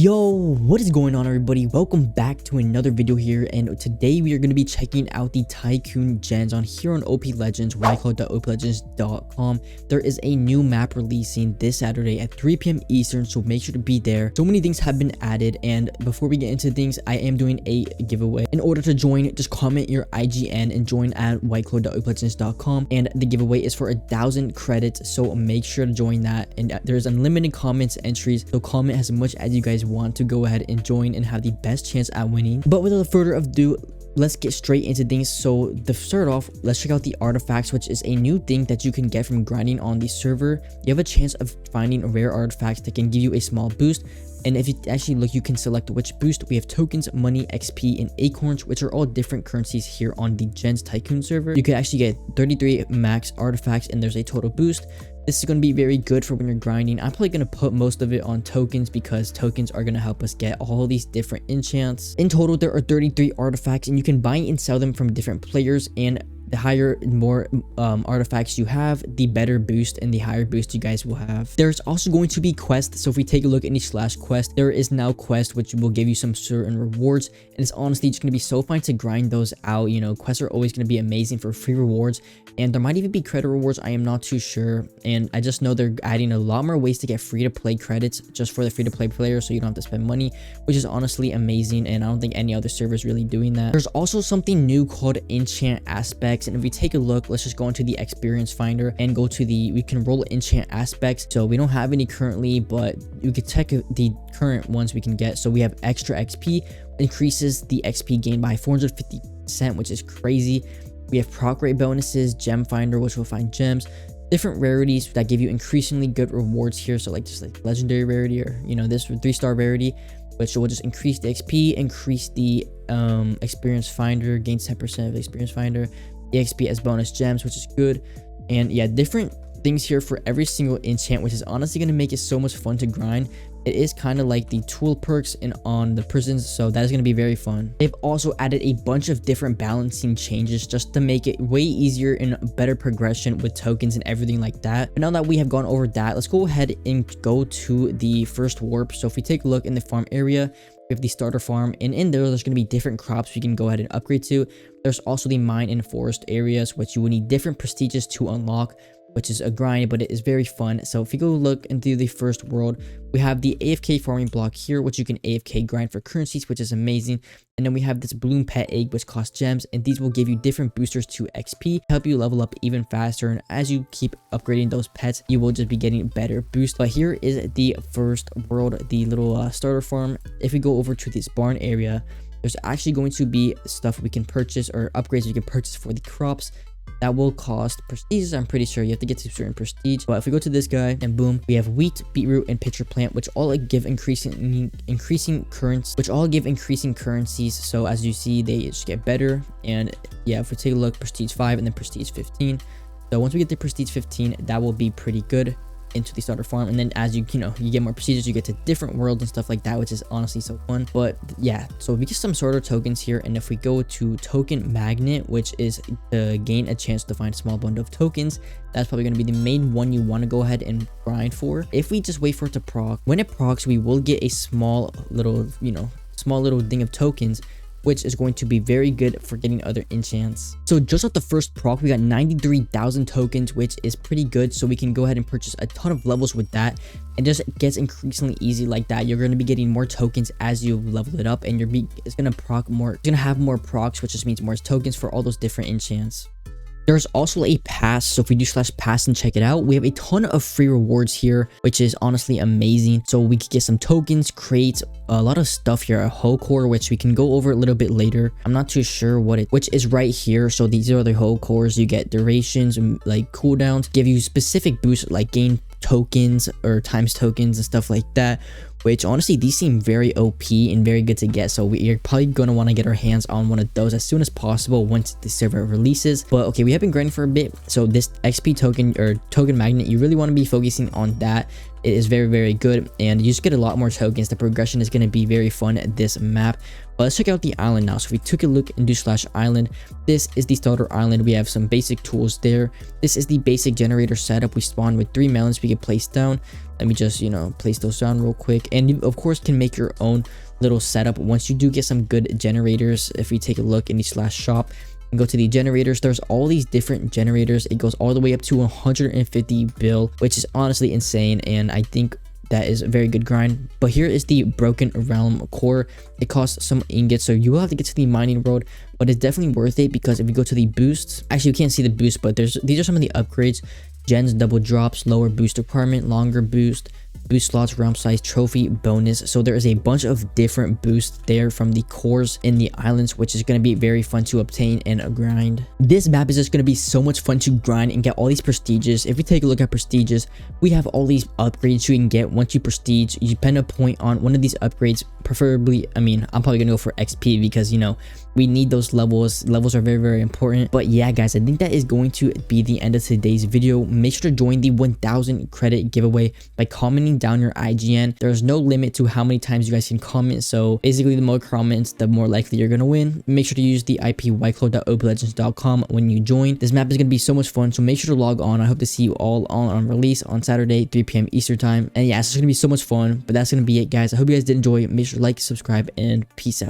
Yo, what is going on, everybody? Welcome back to another video here, and today we are going to be checking out the Tycoon Gens on here on OP Legends, opllegends.com. There is a new map releasing this Saturday at 3 p.m. Eastern, so make sure to be there. So many things have been added, and before we get into things, I am doing a giveaway. In order to join, just comment your IGN and join at opllegends.com, and the giveaway is for 1,000 credits, so make sure to join that. And there's unlimited comments entries, so comment as much as you guys want to go ahead and join and have the best chance at winning. But without further ado, let's get straight into things. So to start off, let's check out the artifacts, which is a new thing that you can get from grinding on the server. You have a chance of finding rare artifacts that can give you a small boost. And if you actually look, you can select which boost. We have tokens, money, XP, and acorns, which are all different currencies here on the Gens Tycoon server. You can actually get 33 max artifacts, and there's a total boost. This is going to be very good for when you're grinding. I'm probably going to put most of it on tokens because tokens are going to help us get all these different enchants. In total, there are 33 artifacts, and you can buy and sell them from different players, and the higher and more artifacts you have, the better boost and the higher boost you guys will have. There's also going to be quests. So if we take a look in the /quest, there is now quest which will give you some certain rewards, and it's honestly just going to be so fun to grind those out. You know, quests are always going to be amazing for free rewards, and there might even be credit rewards. I am not too sure, and I just know they're adding a lot more ways to get free to play credits just for the free to play players, so you don't have to spend money, which is honestly amazing, and I don't think any other server is really doing that. There's also something new called enchant aspects, and if we take a look, let's just go into the experience finder and go to we can roll enchant aspects. So we don't have any currently, but you can check the current ones we can get. So we have extra XP, increases the XP gain by 450%, which is crazy. We have proc rate bonuses, gem finder, which will find gems, different rarities that give you increasingly good rewards here. So like just like legendary rarity, or you know, this 3-star rarity, which will just increase the XP, increase the experience finder, gains 10% of the experience finder, EXP as bonus gems, which is good. And yeah, different things here for every single enchant, which is honestly going to make it so much fun to grind. It is kind of like the tool perks on the prisons, so that is going to be very fun. They've also added a bunch of different balancing changes just to make it way easier and better progression with tokens and everything like that. But now that we have gone over that, let's go ahead and go to the first warp. So if we take a look in the farm area, we have the starter farm, and in there's going to be different crops we can go ahead and upgrade to. There's also the mine and forest areas, which you will need different prestiges to unlock, which is a grind, but it is very fun. So if you go look into the first world, we have the AFK farming block here, which you can AFK grind for currencies, which is amazing. And then we have this bloom pet egg, which costs gems, and these will give you different boosters to XP, help you level up even faster. And as you keep upgrading those pets, you will just be getting better boost. But here is the first world, the little starter farm. If we go over to this barn area, there's actually going to be stuff we can purchase, or upgrades we can purchase for the crops. That will cost prestige. I'm pretty sure you have to get to certain prestige. But if we go to this guy, and boom, we have wheat, beetroot, and pitcher plant, which all give increasing currencies. So as you see, they just get better. And yeah, if we take a look, prestige 5 and then prestige 15. So once we get to prestige 15, that will be pretty good into the starter farm. And then as you get more prestiges, you get to different worlds and stuff like that, which is honestly so fun. But yeah, so we get some starter tokens here, and if we go to token magnet, which is to gain a chance to find a small bundle of tokens, that's probably going to be the main one you want to go ahead and grind for. If we just wait for it to proc, when it procs, we will get a small little thing of tokens, which is going to be very good for getting other enchants. So just off the first proc, we got 93,000 tokens, which is pretty good. So we can go ahead and purchase a ton of levels with that. It just gets increasingly easy like that. You're going to be getting more tokens as you level it up, and it's going to proc more. It's going to have more procs, which just means more tokens for all those different enchants. There's also a pass, so if we do /pass and check it out, we have a ton of free rewards here, which is honestly amazing. So we could get some tokens, crates, a lot of stuff here, a whole core, which we can go over a little bit later. I'm not too sure which is right here. So these are the whole cores. You get durations and like cooldowns, give you specific boosts like gain tokens or times tokens and stuff like that, which honestly these seem very OP and very good to get. So we're probably going to want to get our hands on one of those as soon as possible once the server releases. But okay, we have been grinding for a bit, so this XP token or token magnet, you really want to be focusing on that. It is very good, and you just get a lot more tokens. The progression is going to be very fun at this map. But let's check out the island now. So if we took a look into /island, this is the starter island. We have some basic tools there. This is the basic generator setup. We spawn with 3 melons we can place down. Let me just, place those down real quick. And you, of course, can make your own little setup once you do get some good generators. If we take a look in the /shop and go to the generators, there's all these different generators. It goes all the way up to 150 bill, which is honestly insane, and I think that is a very good grind. But here is the broken realm core. It costs some ingots, so you will have to get to the mining road, but it's definitely worth it, because if you go to the boosts, actually you can't see the boost, but these are some of the upgrades. Gens double drops, lower boost requirement, longer boost slots, realm size, trophy bonus. So there is a bunch of different boosts there from the cores in the islands, which is going to be very fun to obtain and grind. This map is just going to be so much fun to grind and get all these prestiges. If we take a look at prestiges, we have all these upgrades you can get once you prestige. You spend a point on one of these upgrades, preferably, I'm probably gonna go for XP, because we need those levels. Levels are very important. But yeah, guys, I think that is going to be the end of today's video. Make sure to join the 1000 credit giveaway by commenting down your IGN. There's no limit to how many times you guys can comment, so basically the more comments, the more likely you're gonna win. Make sure to use the IP whiteclaw.oplegends.com when you join. This map is gonna be so much fun, so make sure to log on. I hope to see you all on release on Saturday, 3 p.m. Eastern time. And yeah, it's gonna be so much fun. But that's gonna be it, guys. I hope you guys did enjoy. Make sure to like, subscribe, and peace out.